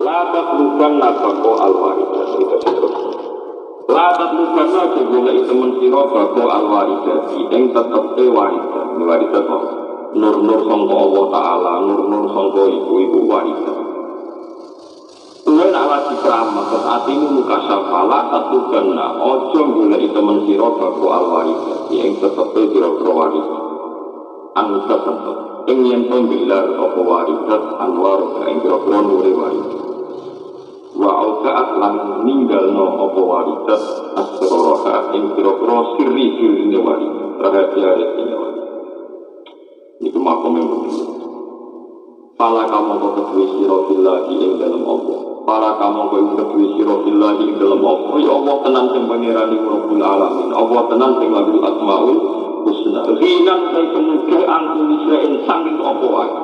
La tatluban nabako al-waridah. La tatluban nabako golek temen sira bako al-waridah. Ing tetepe waridah. Waridah kok nur-nur sangka Allah Ta'ala, nur-nur sangka ibu-ibu waridah. Kowe nak lagi ceramah, terus atimu muka syafala tatluban na. Ojo golek temen sira bako al-waridah. Ing tetepe sira waridah. Anu tertentu. Ing yen pembilar apa waridat anwar ing kira-kira nure waridat wa auqa'at lan ninggalno apa waridat asroroha ing kira-kira siri-sirine waridat rahasia-rahasiane waridat niku makome mesti pala kamu kok kedue sira billahi ing dalem Allah para kamu kok kedue sira billahi ing dalem Allah ya Allah tenan sing pangerani Rabbul Alamin Allah tenan sing lahul asmaul husna ghinan kaya kemudian kulisya insan itu apa wae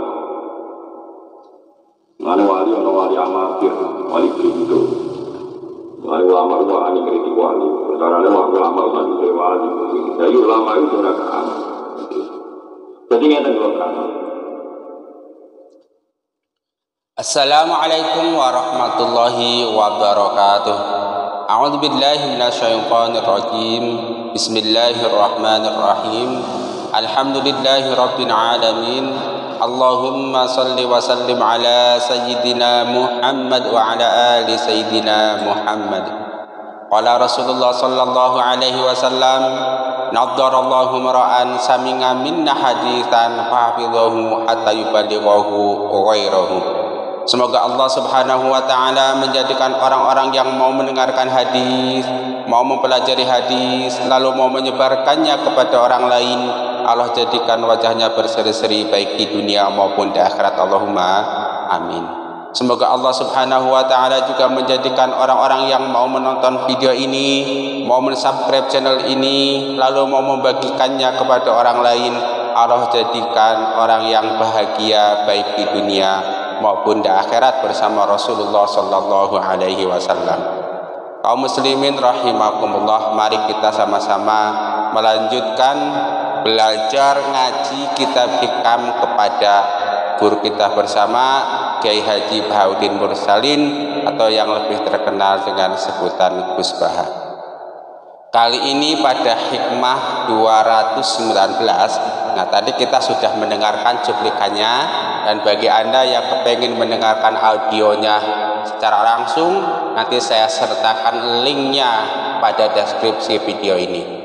ngene wali ana wali amatir wali itu wali ulama itu ani kritik wali perkarane ulama itu wali jadi ulama itu ora kan jadi ngeten kok kan Assalamualaikum warahmatullahi wabarakatuh. A'udzu billahi minasyaitonir rajim. Bismillahirrahmanirrahim. Alhamdulillahi rabbil alamin. Allahumma salli wa sallim ala sayyidina Muhammad wa ala ali sayyidina Muhammad. Qala Rasulullah sallallahu alaihi wasallam, naddarallahu mar'an sami'a minna haditsan fahafidhahu hatta yuballighahu ghairahu. Semoga Allah Subhanahu wa ta'ala menjadikan orang-orang yang mau mendengarkan hadis, mau mempelajari hadis, lalu mau menyebarkannya kepada orang lain, Allah jadikan wajahnya berseri-seri baik di dunia maupun di akhirat. Allahumma amin. Semoga Allah Subhanahu wa ta'ala juga menjadikan orang-orang yang mau menonton video ini, mau mensubscribe channel ini, lalu mau membagikannya kepada orang lain, Allah jadikan orang yang bahagia baik di dunia maupun di akhirat bersama Rasulullah sallallahu alaihi wasallam. Kaum muslimin rahimakumullah, mari kita sama-sama melanjutkan belajar ngaji kitab hikam kepada guru kita bersama Kiai Haji Bahauddin Mursalin atau yang lebih terkenal dengan sebutan Gus Baha. Kali ini pada hikmah 219. Nah, tadi kita sudah mendengarkan cuplikannya, dan bagi Anda yang kepengen mendengarkan audionya secara langsung, nanti saya sertakan linknya pada deskripsi video ini.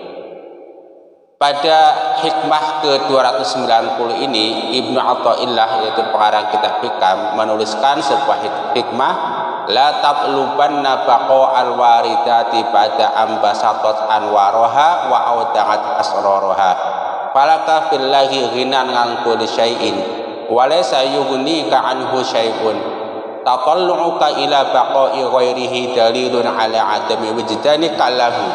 Pada hikmah ke-290 ini, Ibnu Athaillah yaitu pengarang kitab hikam menuliskan sebuah hikmah, la tatlubanna baqa al-waridati ba'da ambasatat anwaroha wa audangat asroroha falaka fillahi ghinan an kulli syai'in wa laysa yughnika anhu syai'un tatallu'uka ila baqa'i ghairihi dalilun ala adami wijdani kallahu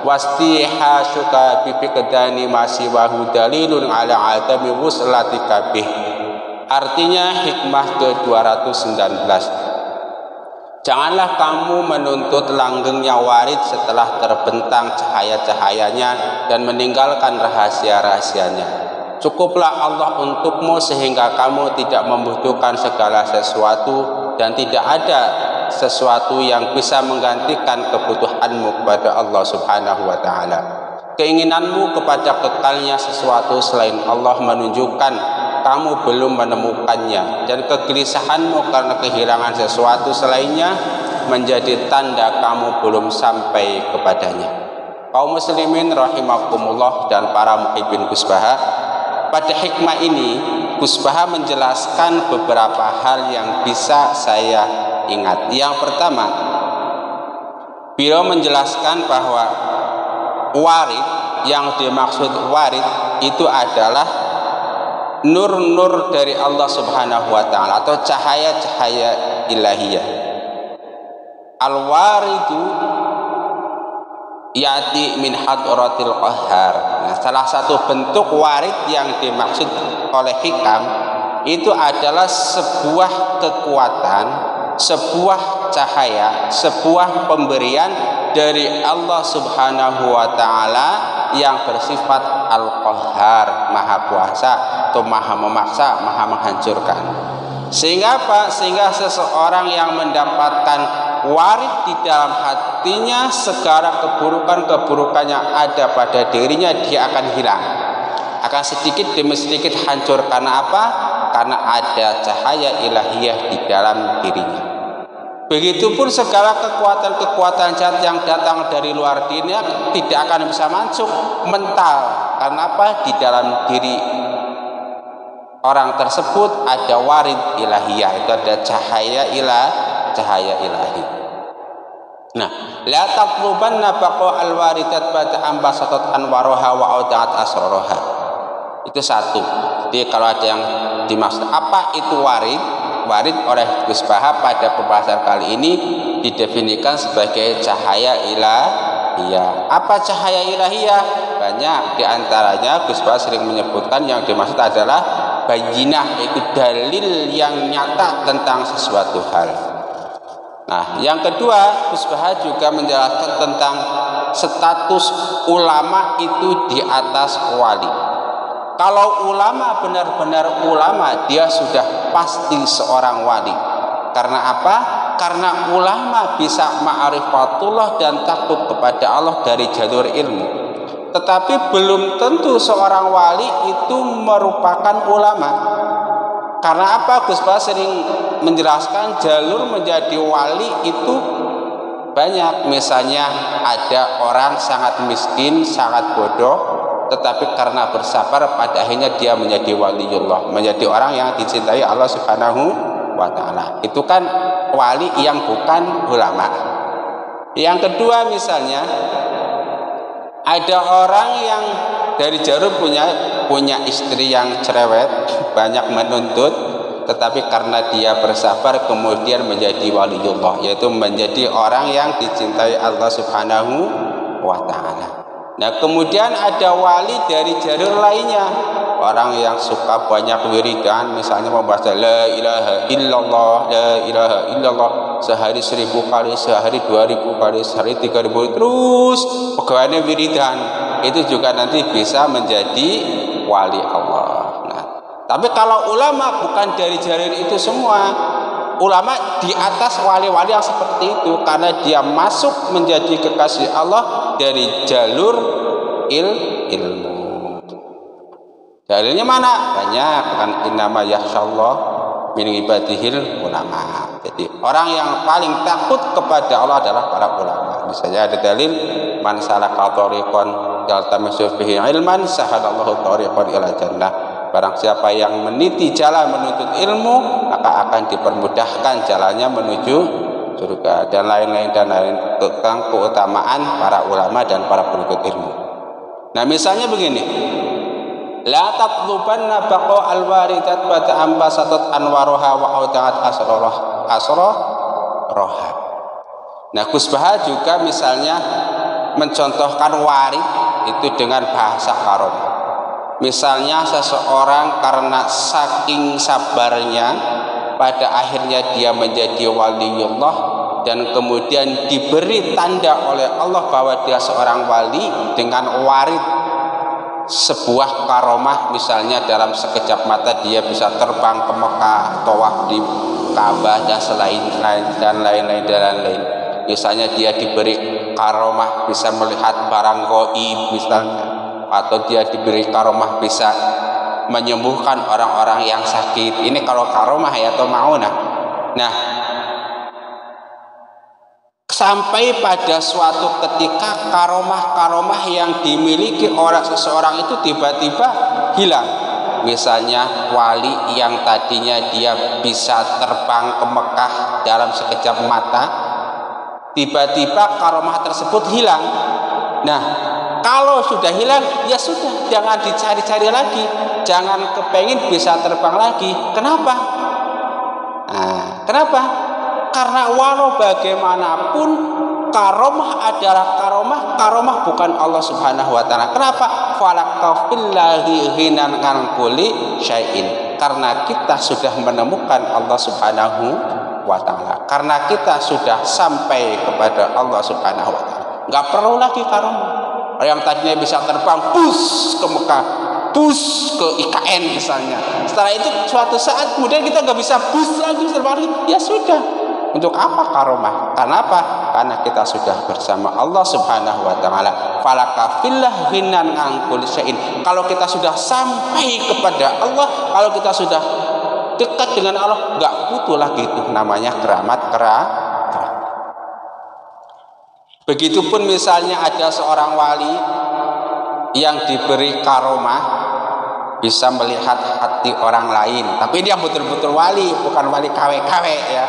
wastihasuka bi fiqdani ma siwahu dalilun ala adami wuslatika bih. Artinya hikmah ke-219, janganlah kamu menuntut langgengnya warid setelah terbentang cahaya-cahayanya dan meninggalkan rahasia-rahasianya. Cukuplah Allah untukmu sehingga kamu tidak membutuhkan segala sesuatu dan tidak ada sesuatu yang bisa menggantikan kebutuhanmu kepada Allah Subhanahu wa ta'ala. Keinginanmu kepada kekalnya sesuatu selain Allah menunjukkan kamu belum menemukannya, dan kegelisahanmu karena kehilangan sesuatu selainnya menjadi tanda kamu belum sampai kepadanya. Kaum muslimin rahimakumullah dan para muhibbin Gus Baha, pada hikmah ini Gus Baha menjelaskan beberapa hal yang bisa saya ingat. Yang pertama, beliau menjelaskan bahwa warid, yang dimaksud warid itu adalah nur-nur dari Allah Subhanahu wa ta'ala atau cahaya-cahaya ilahiyah. Al-waridu yati min hadratil qahhar. Nah, salah satu bentuk warid yang dimaksud oleh hikam itu adalah sebuah kekuatan, sebuah cahaya, sebuah pemberian dari Allah Subhanahu wa ta'ala yang bersifat Al-Qahhar, maha kuasa atau maha memaksa, maha menghancurkan. Sehingga apa? Sehingga seseorang yang mendapatkan warid di dalam hatinya, segala keburukan-keburukan yang ada pada dirinya dia akan hilang, akan sedikit demi sedikit hancur. Karena apa? Karena ada cahaya ilahiyah di dalam dirinya. Begitupun segala kekuatan-kekuatan jahat yang datang dari luar dirinya tidak akan bisa masuk mental. Karena apa? Di dalam diri orang tersebut ada warid ilahiyah, itu ada cahaya ilahi. Nah, la taqlubanna baqa alwaridat ba'da ambasatat anwaroha wa audat asroroha. Itu satu. Jadi kalau ada yang dimaksud apa itu warid? Warid oleh Gus Baha pada pembahasan kali ini didefinisikan sebagai cahaya ilahiyah. Apa cahaya ilahiyah? Banyak, diantaranya Gus Baha sering menyebutkan yang dimaksud adalah bayinah, itu dalil yang nyata tentang sesuatu hal. Nah, yang kedua, Gus Baha juga menjelaskan tentang status ulama itu di atas wali. Kalau ulama benar-benar ulama, dia sudah pasti seorang wali. Karena apa? Karena ulama bisa ma'rifatullah dan takut kepada Allah dari jalur ilmu. Tetapi belum tentu seorang wali itu merupakan ulama. Karena apa? Gus Baha sering menjelaskan jalur menjadi wali itu banyak. Misalnya ada orang sangat miskin, sangat bodoh, tetapi karena bersabar pada akhirnya dia menjadi waliullah, menjadi orang yang dicintai Allah Subhanahu wa ta'ala. Itu kan wali yang bukan ulama. Yang kedua, misalnya ada orang yang dari jalur punya istri yang cerewet, banyak menuntut, tetapi karena dia bersabar kemudian menjadi waliullah, yaitu menjadi orang yang dicintai Allah Subhanahu wa ta'ala. Nah, kemudian ada wali dari jalur lainnya, orang yang suka banyak wiridan, misalnya membaca la ilaha illallah, la ilaha illallah sehari 1000 kali, sehari 2000 kali, sehari 3000, terus pegawainya wiridan, itu juga nanti bisa menjadi wali Allah. Nah, tapi kalau ulama bukan dari jalur itu semua, ulama di atas wali-wali yang seperti itu, karena dia masuk menjadi kekasih Allah dari jalur ilmu. Dalilnya mana? Banyak kan, innama yakhsyallah min ibadihil ulama. Jadi orang yang paling takut kepada Allah adalah para ulama. Misalnya ada dalil man salaka thariqan yaltamisu fihi ilman sahalallahu thariqan ila jannah. Barang siapa yang meniti jalan menuntut ilmu, maka akan dipermudahkan jalannya menuju surga, dan lain-lain tentang keutamaan para ulama dan para penuntut ilmu. Nah, misalnya begini, la taqlubanna baqa alwaridat ba'da ambasatat anwaroha wa audat asroroha. Nah, Gus Baha juga misalnya mencontohkan warid itu dengan bahasa karomah. Misalnya seseorang karena saking sabarnya pada akhirnya dia menjadi waliullah, dan kemudian diberi tanda oleh Allah bahwa dia seorang wali dengan warid sebuah karomah. Misalnya dalam sekejap mata dia bisa terbang ke Mekah, tawaf di Ka'bah dan lain-lain. Misalnya dia diberi karomah bisa melihat barang gaib misalnya, atau dia diberi karomah bisa menyembuhkan orang-orang yang sakit. Ini kalau karomah ya, atau maunah. Nah, sampai pada suatu ketika karomah yang dimiliki oleh seseorang itu tiba-tiba hilang. Misalnya wali yang tadinya dia bisa terbang ke Mekah dalam sekejap mata, tiba-tiba karomah tersebut hilang. Nah, kalau sudah hilang, ya sudah, jangan dicari-cari lagi, jangan kepengin bisa terbang lagi. Kenapa? Nah, kenapa? Karena walau bagaimanapun karomah adalah karomah bukan Allah Subhanahu wa ta'ala. Kenapa? Falakafillahi hinan an kulli syai'in. Karena kita sudah menemukan Allah Subhanahu wa ta'ala. Karena kita sudah sampai kepada Allah Subhanahu wa ta'ala. Enggak perlu lagi karomah. Yang tadinya bisa terbang bus ke Mekah, bus ke IKN misalnya. Setelah itu suatu saat kemudian kita nggak bisa bus lagi, ya sudah. Untuk apa karomah? Karena apa? Karena kita sudah bersama Allah Subhanahu wa taala. Falaka fillah ghinan an kulli syai'in. Kalau kita sudah sampai kepada Allah, kalau kita sudah dekat dengan Allah, nggak butuh lagi itu namanya keramat. Begitupun misalnya ada seorang wali yang diberi karomah bisa melihat hati orang lain, tapi dia betul-betul wali, bukan wali KW-KW ya.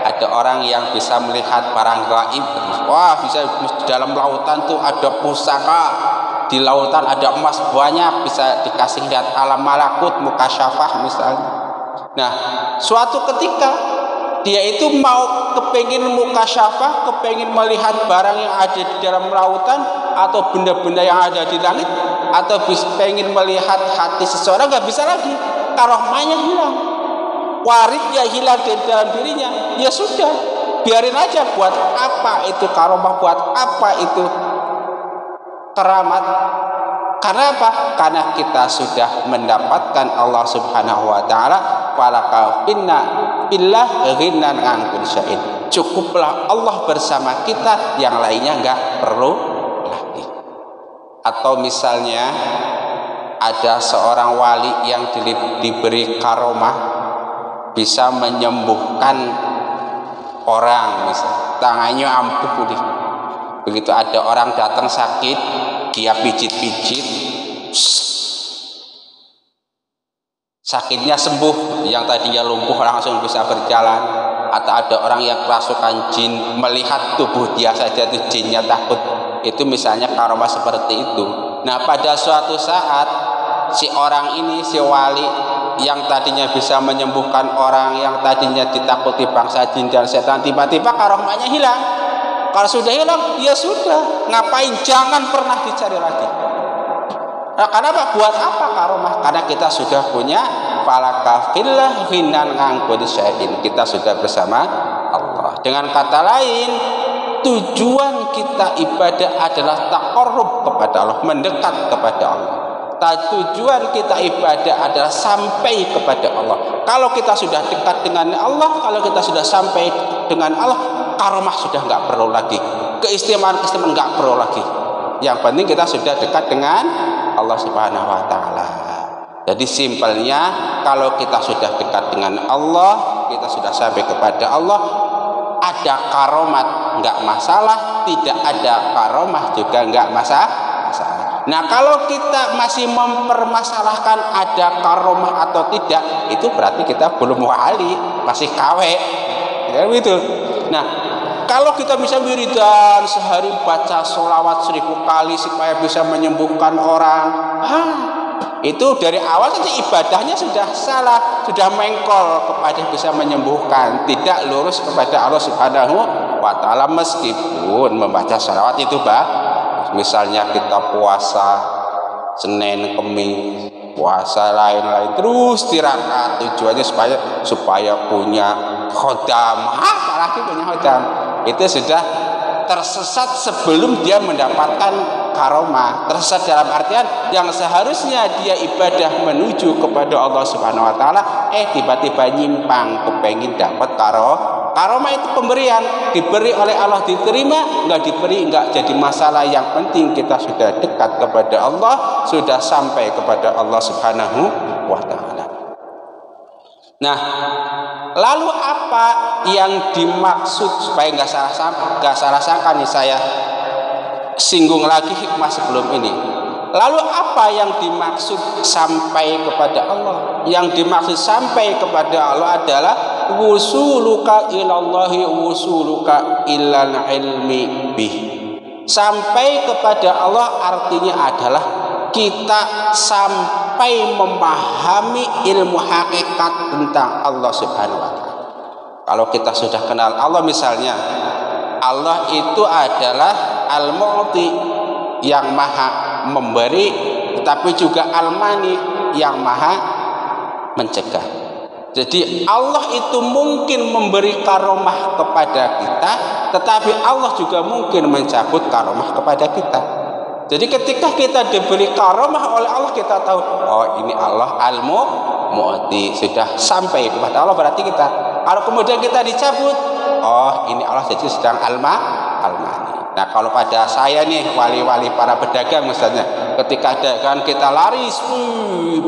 Ada orang yang bisa melihat barang gaib. Wah, bisa di dalam lautan tuh ada pusaka, di lautan ada emas banyak, bisa dikasih lihat alam malakut, mukasyafah misalnya. Nah, suatu ketika dia itu mau kepengin mukasyafah, kepengin melihat barang yang ada di dalam lautan atau benda-benda yang ada di langit, atau pengen melihat hati seseorang, nggak bisa lagi, karomahnya hilang, waridnya hilang di dalam dirinya. Ya sudah, biarin aja. Buat apa itu karomah, buat apa itu keramat? Karena apa? Karena kita sudah mendapatkan Allah Subhanahu wa taala. Falaka inna billah ghinan an kulli syai'in. Cukuplah Allah bersama kita, yang lainnya enggak perlu lagi. Atau misalnya ada seorang wali yang diberi karomah bisa menyembuhkan orang, misalnya tangannya ampuh nih. Begitu ada orang datang sakit, dia pijit-pijit, sakitnya sembuh, yang tadinya lumpuh langsung bisa berjalan. Atau ada orang yang kerasukan jin, melihat tubuh dia saja itu jinnya takut. Itu misalnya karomah seperti itu. Nah, pada suatu saat si orang ini, si wali yang tadinya bisa menyembuhkan orang yang tadinya ditakuti bangsa jin dan setan, tiba-tiba karomahnya hilang. Kalau sudah hilang, ya sudah, ngapain, jangan pernah dicari lagi. Nah, karena apa? Buat apa karomah? Karena kita sudah punya falaka fillah ghinan an kulli syai'in. Kita sudah bersama Allah. Dengan kata lain, tujuan kita ibadah adalah taqarrub kepada Allah, mendekat kepada Allah. Tujuan kita ibadah adalah sampai kepada Allah. Kalau kita sudah dekat dengan Allah, kalau kita sudah sampai dengan Allah, karomah sudah nggak perlu lagi, keistimewaan nggak perlu lagi. Yang penting kita sudah dekat dengan Allah Subhanahu wa taala. Jadi simpelnya, kalau kita sudah dekat dengan Allah, kita sudah sampai kepada Allah, ada karomat nggak masalah, tidak ada karomah juga nggak masalah. Nah, kalau kita masih mempermasalahkan ada karomah atau tidak, itu berarti kita belum wali, masih KW, ya gitu. Nah, kalau kita bisa wiridan sehari baca sholawat 1000 kali supaya bisa menyembuhkan orang, itu dari awal saja ibadahnya sudah salah, sudah mengkol kepada bisa menyembuhkan, tidak lurus kepada Allah Subhanahu wa taala. Meskipun membaca sholawat itu misalnya kita puasa Senin, Kamis, puasa lain-lain terus tirakat, tujuannya supaya punya khodam, apalagi punya khodam, itu sudah tersesat sebelum dia mendapatkan karomah. Tersesat dalam artian yang seharusnya dia ibadah menuju kepada Allah Subhanahu wa taala, tiba-tiba nyimpang, kepengin dapat karomah. Itu pemberian, diberi oleh Allah, diterima, nggak diberi nggak jadi masalah. Yang penting kita sudah dekat kepada Allah, sudah sampai kepada Allah Subhanahu wa taala. Nah, lalu apa yang dimaksud, supaya nggak salah sangka nih, saya singgung lagi hikmah sebelum ini. Lalu apa yang dimaksud sampai kepada Allah? Yang dimaksud sampai kepada Allah adalah wusuluka ilallahi wusuluka ilal ilmi bih. Sampai kepada Allah artinya adalah kita sampai memahami ilmu hakikat tentang Allah Subhanahu wa taala. Kalau kita sudah kenal Allah, misalnya Allah itu adalah Al-Mu'ti, yang maha memberi, tetapi juga Al-Mani, yang maha mencegah. Jadi Allah itu mungkin memberi karomah kepada kita, tetapi Allah juga mungkin mencabut karomah kepada kita. Jadi ketika kita diberi karomah oleh Allah, kita tahu, oh ini Allah Al-Mu'ti, sudah sampai kepada Allah. Berarti kita, kalau kemudian kita dicabut, oh ini Allah jadi sedang Al-Mani. Nah kalau pada saya nih, wali-wali para pedagang misalnya, ketika dagang kita laris,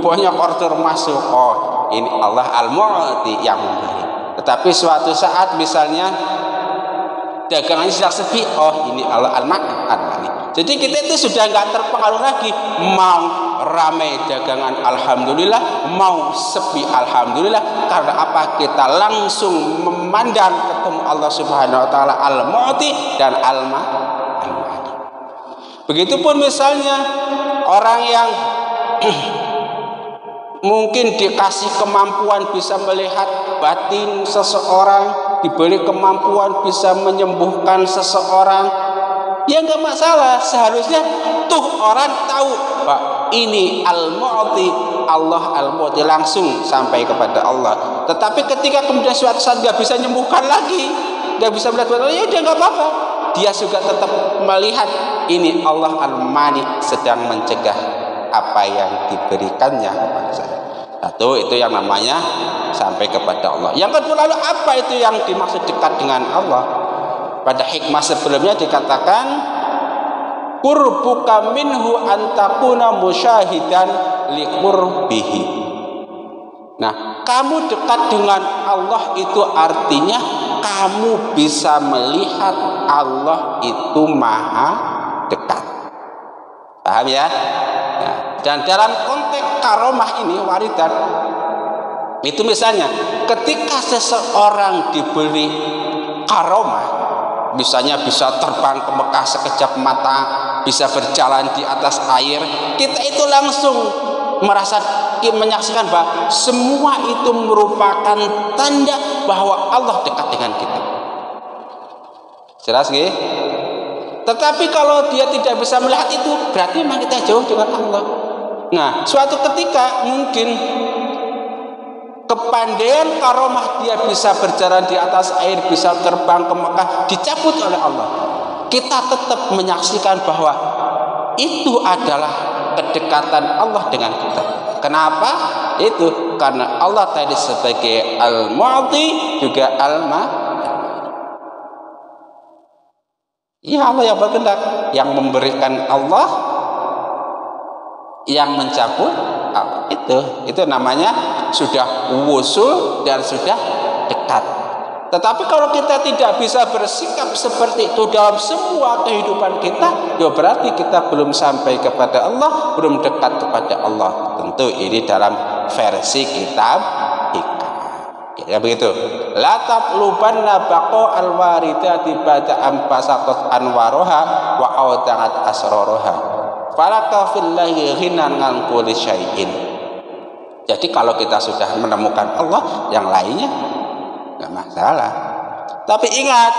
banyak order masuk, oh ini Allah Al-Mu'ti yang memberi. Tetapi suatu saat misalnya dagangannya sedang sepi, oh ini Allah Al-Mani. Jadi kita itu sudah nggak terpengaruh lagi, mau ramai dagangan alhamdulillah, mau sepi alhamdulillah. Karena apa? Kita langsung memandang ketemu Allah Subhanahu wa taala Al-Mu'ti dan Al-Mani. Begitupun misalnya orang yang mungkin dikasih kemampuan bisa melihat batin seseorang, diberi kemampuan bisa menyembuhkan seseorang, ya nggak masalah. Seharusnya tuh orang tahu bahwa ini Al-Mu'ti, Allah Al-Mu'ti, langsung sampai kepada Allah. Tetapi ketika kemudian suatu saat nggak bisa menyembuhkan lagi, nggak bisa melihat batin, ya dia nggak apa-apa, dia juga tetap melihat ini Allah Al-Mani sedang mencegah apa yang diberikannya kepada saya. Satu, itu yang namanya sampai kepada Allah. Yang kedua, lalu apa itu yang dimaksud dekat dengan Allah? Pada hikmah sebelumnya dikatakan qurbuka minhu antakuna musyahidan liqurbihi. Nah, kamu dekat dengan Allah itu artinya kamu bisa melihat Allah itu maha dekat. Paham ya? Nah, dan dalam konteks karomah ini waridat itu misalnya ketika seseorang diberi karomah, misalnya bisa terbang ke Mekah sekejap mata, bisa berjalan di atas air, kita itu langsung merasa menyaksikan bahwa semua itu merupakan tanda bahwa Allah dekat dengan kita. Jelas nggih? Tetapi kalau dia tidak bisa melihat itu, berarti memang kita jauh dengan Allah. Nah, suatu ketika mungkin kepandaian karomah dia bisa berjalan di atas air, bisa terbang ke Mekah, dicabut oleh Allah. Kita tetap menyaksikan bahwa itu adalah kedekatan Allah dengan kita. Kenapa? Itu karena Allah tadi sebagai Al-Mu'ti juga Al-Mani. Ya Allah yang berkehendak, yang memberikan Allah, yang mencabut Allah. Itu namanya sudah wusul dan sudah dekat. Tetapi kalau kita tidak bisa bersikap seperti itu dalam semua kehidupan kita, ya berarti kita belum sampai kepada Allah, belum dekat kepada Allah. Tentu ini dalam versi kitab hikam. Ya begitu. La taqlubanna baqa al-waridati ba'da ampasaqat anwaroha wa awtangat asroroha. Falaka fillahi ghinan an kulli syai'in. Jadi kalau kita sudah menemukan Allah, yang lainnya enggak masalah. Tapi ingat,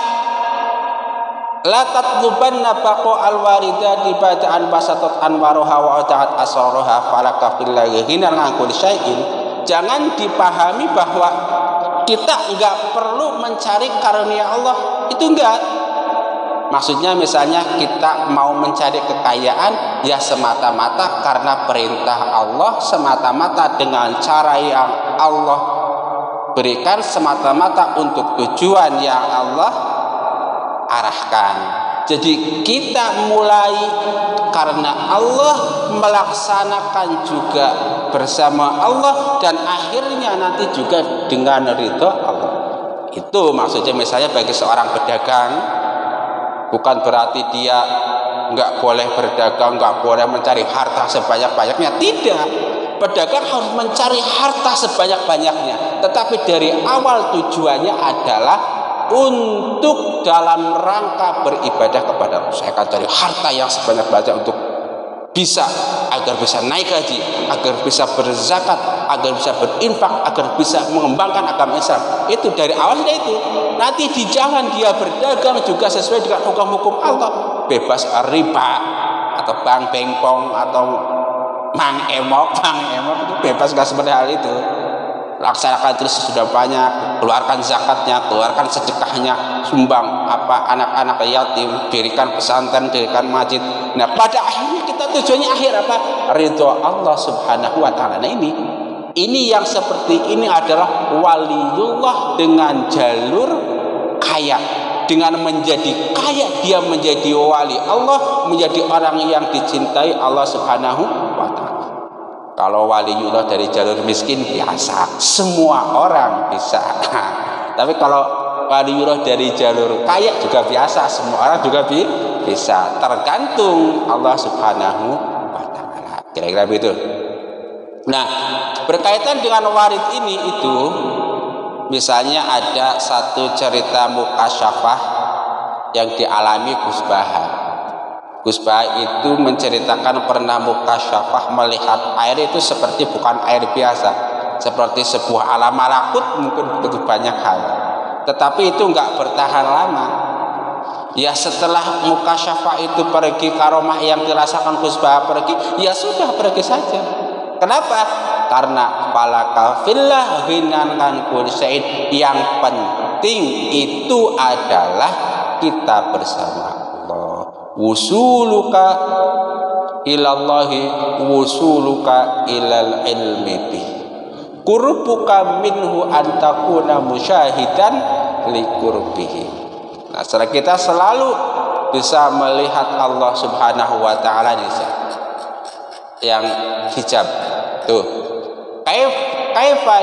la taqlubanna baqa al-waridati ba'da ampasaqat anwaroha wa awtangat asroroha. Falaka fillahi ghinan an kulli syai'in. Jangan dipahami bahwa kita enggak perlu mencari karunia Allah, itu enggak. Maksudnya misalnya kita mau mencari kekayaan ya semata-mata karena perintah Allah, semata-mata dengan cara yang Allah berikan, semata-mata untuk tujuan yang Allah arahkan. Jadi kita mulai karena Allah, melaksanakan juga bersama Allah, dan akhirnya nanti juga dengan ridho Allah. Itu maksudnya misalnya bagi seorang pedagang, bukan berarti dia nggak boleh berdagang, nggak boleh mencari harta sebanyak-banyaknya. Tidak, pedagang harus mencari harta sebanyak-banyaknya, tetapi dari awal tujuannya adalah untuk dalam rangka beribadah kepada Allah. Saya akan cari harta yang sebanyak-banyak untuk bisa, agar bisa naik haji, agar bisa berzakat, agar bisa berinfak, agar bisa mengembangkan agama Islam. Itu dari awal sudah itu. Nanti di jalan dia berdagang juga sesuai dengan hukum-hukum Allah, bebas riba atau bank bengkong atau mang emok itu bebas, nggak seperti hal itu. laksanakan terus sudah banyak, keluarkan zakatnya, keluarkan sedekahnya, sumbang anak-anak yatim, dirikan pesantren, dirikan masjid. Nah, pada akhirnya kita tujuannya akhir apa? Ridho Allah Subhanahu wa taala. Nah, ini yang seperti ini adalah waliullah dengan jalur kaya. Dengan menjadi kaya dia menjadi wali Allah, menjadi orang yang dicintai Allah Subhanahu wa taala. Kalau waliullah dari jalur miskin biasa, semua orang bisa. Tapi kalau waliullah dari jalur kaya juga biasa, semua orang juga bisa. Tergantung Allah Subhanahu wa taala. Kira-kira begitu. Nah, berkaitan dengan warid ini itu, misalnya ada satu cerita mukasyafah yang dialami Gus Bahar. Gus Bahar itu menceritakan pernah mukasyafah melihat air itu seperti bukan air biasa, seperti sebuah alam malakut, mungkin begitu banyak hal. Tetapi itu enggak bertahan lama. Ya setelah mukasyafah itu pergi, karomah yang dirasakan Gus Bahar pergi, ya sudah pergi saja. Kenapa? Karena falaka fillah ghinan an kulli syai'in. Yang penting itu adalah kita bersama Allah. Wusuluka ilallahi wusuluka ilal ilmi bi. Qurbuka minhu an takuna musyahidan li qurbihi. Nah, setelah kita selalu bisa melihat Allah Subhanahu wa taala yang hijab tuh, kaifa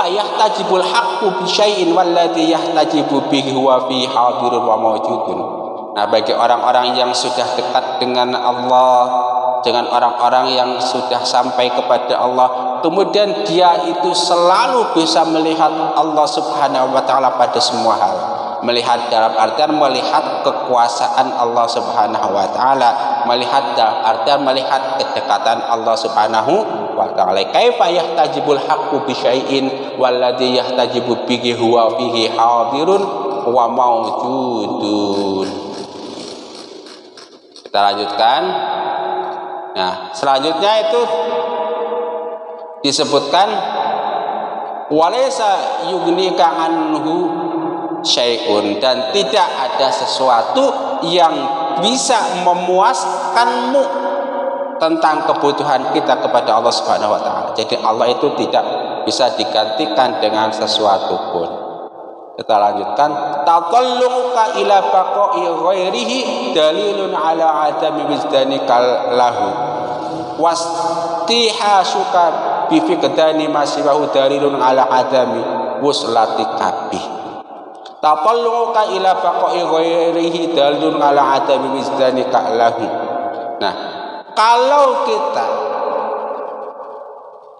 yahtajibul haqqu bi syai'in walladhi yahtajibu bihi huwa fi hadirun wa mawjudun. Nah, bagi orang-orang yang sudah dekat dengan Allah, dengan orang-orang yang sudah sampai kepada Allah, kemudian dia itu selalu bisa melihat Allah Subhanahu wa taala pada semua hal. Melihat dalam artian melihat kekuasaan Allah Subhanahu wa taala, melihat dalam artian melihat kedekatan Allah Subhanahu wa taala. Kaifa yahtajibul haqqu bi syai'in walladzi yahtajibu bihi huwa fihi hadirun wa mawjudun. Kita lanjutkan. Nah, selanjutnya itu disebutkan walaysa yugnika anhu syai'un, dan tidak ada sesuatu yang bisa memuaskanmu tentang kebutuhan kita kepada Allah Subhanahu wa taala. Jadi Allah itu tidak bisa digantikan dengan sesuatu pun. Kita lanjutkan, taqalluka ila baqa'i ghairihi dalilun ala adami wizdanika lahu wastihasuka bi fiqdani ma siwahu dalilun ala adami wuslatika bih. Taqalluka ila baqa'i ghairihi dalilun ala adami wizdanika lahu. Nah, kalau kita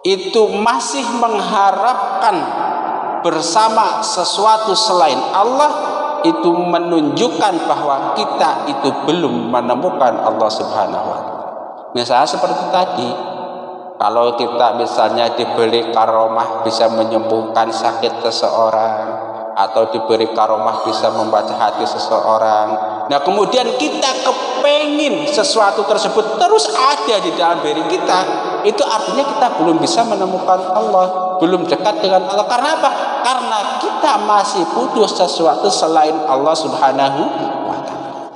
itu masih mengharapkan bersama sesuatu selain Allah, itu menunjukkan bahwa kita itu belum menemukan Allah Subhanahu wa taala. Misalnya seperti tadi, kalau kita misalnya diberi karomah bisa menyembuhkan sakit seseorang, atau diberi karomah bisa membaca hati seseorang, nah kemudian kita kepengin sesuatu tersebut terus ada di dalam diri kita, itu artinya kita belum bisa menemukan Allah, belum dekat dengan Allah. Karena apa? Karena kita masih butuh sesuatu selain Allah Subhanahu wa taala.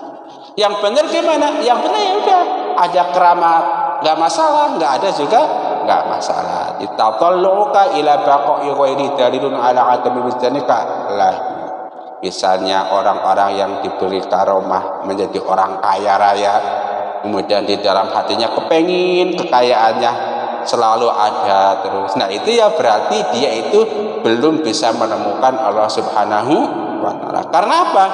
Yang benar gimana? Yang benar ya udah, ada keramat nggak masalah, nggak ada juga nggak masalah. Itatalluka ila baqa'i ghairi dalilun ala adami wizdanika lah. Misalnya orang-orang yang diberi karomah menjadi orang kaya raya, kemudian di dalam hatinya kepengin kekayaannya selalu ada terus. Nah, itu ya berarti dia itu belum bisa menemukan Allah Subhanahu wa taala. Karena apa?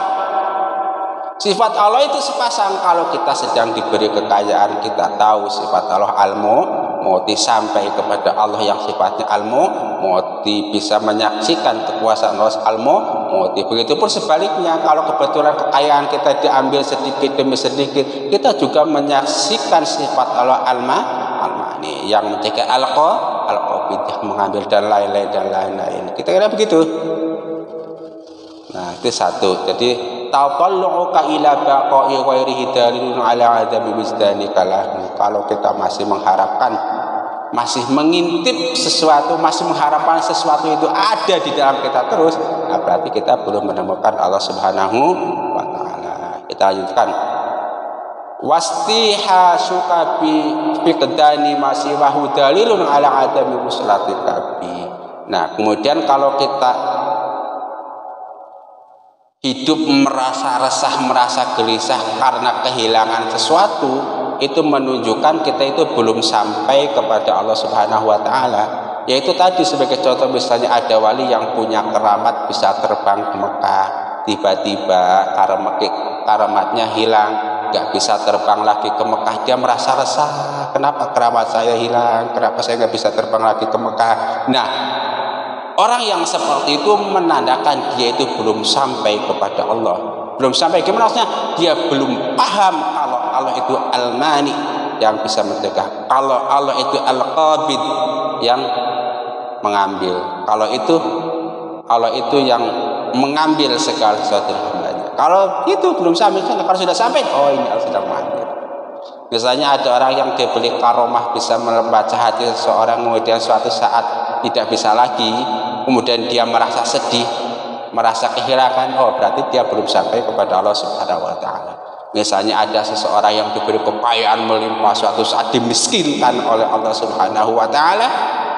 Sifat Allah itu sepasang. Kalau kita sedang diberi kekayaan, kita tahu sifat Allah al-mu'ti, sampai kepada Allah yang sifatnya al-mu'ti, bisa menyaksikan kekuasaan Allah al-mu'ti. Begitupun sebaliknya, kalau kebetulan kekayaan kita diambil sedikit demi sedikit, kita juga menyaksikan sifat Allah al-ma'ni, yang mencegah al-qabidah, mengambil dan lain-lain. Kita kira begitu. Nah, itu satu. Jadi taqalluka ila baqa'i ghairihi dalilun ala adami wizdanika lahu. Kalau kita masih mengharapkan masih mengintip sesuatu, masih mengharapkan sesuatu itu ada di dalam kita terus, nah berarti kita belum menemukan Allah Subhanahu wa taala. Kita lanjutkan. Wastiha suka bi kedani masih wahu dalilun ala adami wuslatil kabi. Nah, kemudian kalau kita hidup merasa resah, merasa gelisah karena kehilangan sesuatu, itu menunjukkan kita itu belum sampai kepada Allah Subhanahu wa taala. Yaitu tadi sebagai contoh, misalnya ada wali yang punya keramat bisa terbang ke Mekah, tiba-tiba keramatnya hilang, nggak bisa terbang lagi ke Mekah, dia merasa resah, kenapa keramat saya hilang, kenapa saya nggak bisa terbang lagi ke Mekah. Nah, orang yang seperti itu menandakan dia itu belum sampai kepada Allah. Belum sampai, gimana maksudnya? Dia belum paham kalau Allah itu Al-Mani yang bisa mencegah, kalau Allah itu Al-Qabid yang mengambil, kalau itu Allah itu yang mengambil segala sesuatu hambanya. Kalau itu belum sampai, kalau sudah sampai, oh ini Allah sedang mengambil. Misalnya ada orang yang diberi karomah bisa membaca hati seseorang, kemudian suatu saat tidak bisa lagi, kemudian dia merasa sedih, merasa kehilangan, oh berarti dia belum sampai kepada Allah Subhanahu wa taala. Misalnya ada seseorang yang diberi kekayaan melimpah, suatu saat dimiskinkan oleh Allah Subhanahu wa taala,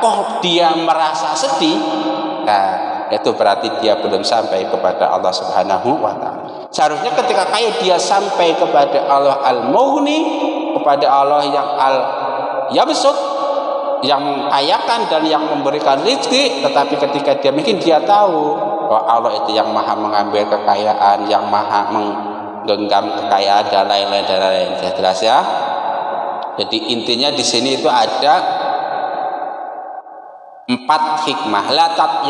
kok dia merasa sedih, nah itu berarti dia belum sampai kepada Allah Subhanahu wa taala. Seharusnya ketika kaya dia sampai kepada Allah Al-Mughni, kepada Allah yang Al-Yabsut, yang mengkayakan dan yang memberikan rezeki. Tetapi ketika dia mungkin dia tahu bahwa Allah itu yang maha mengambil kekayaan, yang maha menggenggam kekayaan dan lain-lain dan lain-lain. Jelas ya. Jadi intinya di sini itu ada 4 hikmah.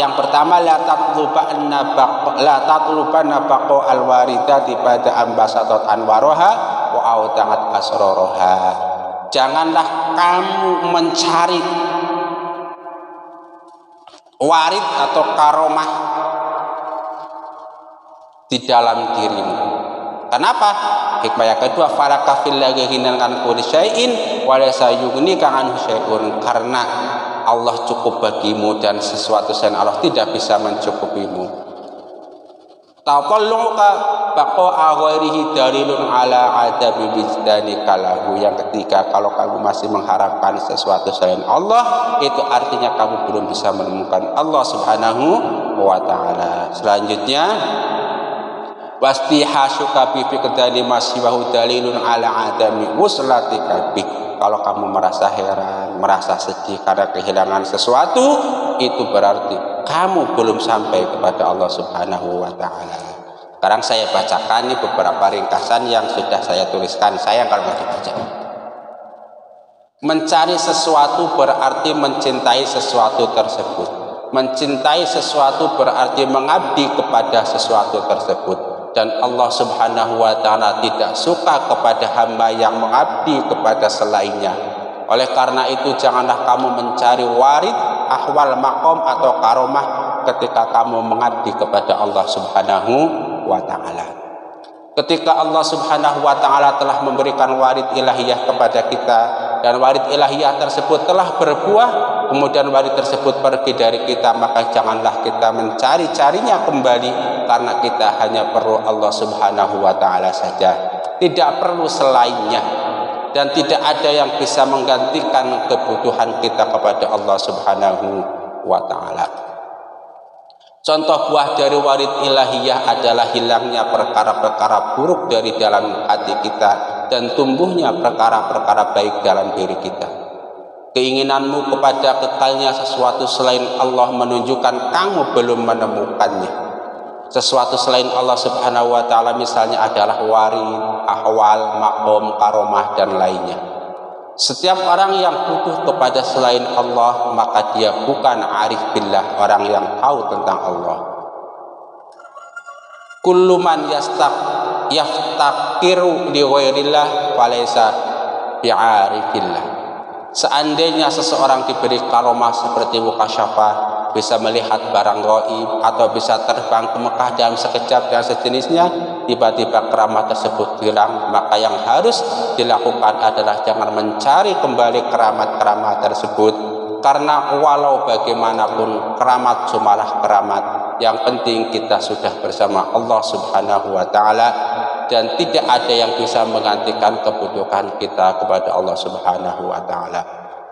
Yang pertama, la tatluban nabaqo al-waridati pada ambasatot anwaroha wa autangat asroroha. Janganlah kamu mencari warid atau karomah di dalam dirimu. Kenapa? Hikmah yang kedua, faraka fillahi ghinan an kulli syai'in wa laysa yughnika anhu syai'un. Karena Allah cukup bagimu dan sesuatu selain Allah tidak bisa mencukupimu. Taqalluka baqa'a ghairihi dalilun ala adabi bizdani kalahu. Yang ketiga, kalau kamu masih mengharapkan sesuatu selain Allah, itu artinya kamu belum bisa menemukan Allah Subhanahu wa taala. Selanjutnya, wastihasuka bi fiqdani masyiwahu dalilun ala adami wuslatika bi. Kalau kamu merasa heran, merasa sedih karena kehilangan sesuatu, itu berarti kamu belum sampai kepada Allah Subhanahu wa taala. Sekarang saya bacakan ini beberapa ringkasan yang sudah saya tuliskan. Saya kalau nggak dibaca. Mencari sesuatu berarti mencintai sesuatu tersebut. Mencintai sesuatu berarti mengabdi kepada sesuatu tersebut. Dan Allah Subhanahu wa taala tidak suka kepada hamba yang mengabdi kepada selainnya. Oleh karena itu janganlah kamu mencari warid, ahwal, maqam atau karomah ketika kamu mengabdi kepada Allah Subhanahu wa taala. Ketika Allah Subhanahu wa taala telah memberikan warid ilahiyah kepada kita dan warid ilahiyah tersebut telah berbuah, kemudian warid tersebut pergi dari kita, maka janganlah kita mencari-carinya kembali, karena kita hanya perlu Allah Subhanahu wa taala saja, tidak perlu selainnya, dan tidak ada yang bisa menggantikan kebutuhan kita kepada Allah Subhanahu wa taala. Contoh buah dari warid ilahiyah adalah hilangnya perkara-perkara buruk dari dalam hati kita dan tumbuhnya perkara-perkara baik dalam diri kita. Keinginanmu kepada kekalnya sesuatu selain Allah menunjukkan kamu belum menemukannya. Sesuatu selain Allah Subhanahu wa taala misalnya adalah warid, ahwal, maqam, karomah dan lainnya. Setiap orang yang butuh kepada selain Allah, maka dia bukan arif billah, orang yang tahu tentang Allah. Kullu man yaftakiru li ghairillah falaysa bi'arifillah. Seandainya seseorang diberi karomah seperti mukasyafah, bisa melihat barang gaib, atau bisa terbang ke Mekah dalam sekejap dan sejenisnya, tiba-tiba keramat tersebut hilang, maka yang harus dilakukan adalah jangan mencari kembali keramat-keramat tersebut, karena walau bagaimanapun keramat cumalah keramat. Yang penting kita sudah bersama Allah Subhanahu wa Ta'ala, dan tidak ada yang bisa menggantikan kebutuhan kita kepada Allah Subhanahu wa Ta'ala.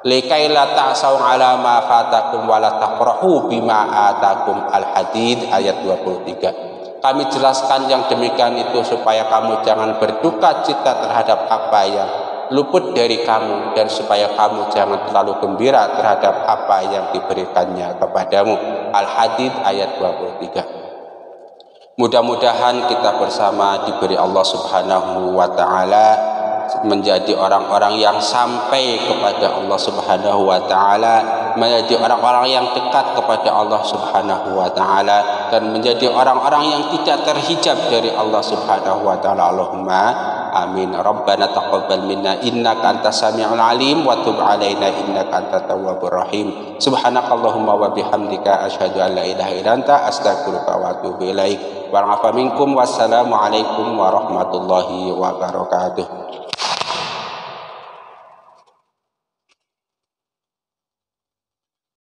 Likaila ta'saw ala ma fatakum wa la tafrahu bima atakum. Al-Hadid ayat 23. Kami jelaskan yang demikian itu supaya kamu jangan berduka cita terhadap apa yang luput dari kamu, dan supaya kamu jangan terlalu gembira terhadap apa yang diberikannya kepadamu. Al-Hadid ayat 23. Mudah-mudahan kita bersama diberi Allah Subhanahu wa Ta'ala menjadi orang-orang yang sampai kepada Allah Subhanahu wa Ta'ala, menjadi orang-orang yang dekat kepada Allah Subhanahu wa Ta'ala, dan menjadi orang-orang yang tidak terhijab dari Allah Subhanahu wa Ta'ala. Allahumma amin. Rabbana taqabbal minna innaka antas samiul alim wa tub alaina innaka antat tawwabur rahim. Subhanakallahumma wa bihamdika asyhadu an la ilaha illa anta astaghfiruka wa atubu ilaik. Wa afa minkum. Wassalamu alaikum warahmatullahi wabarakatuh.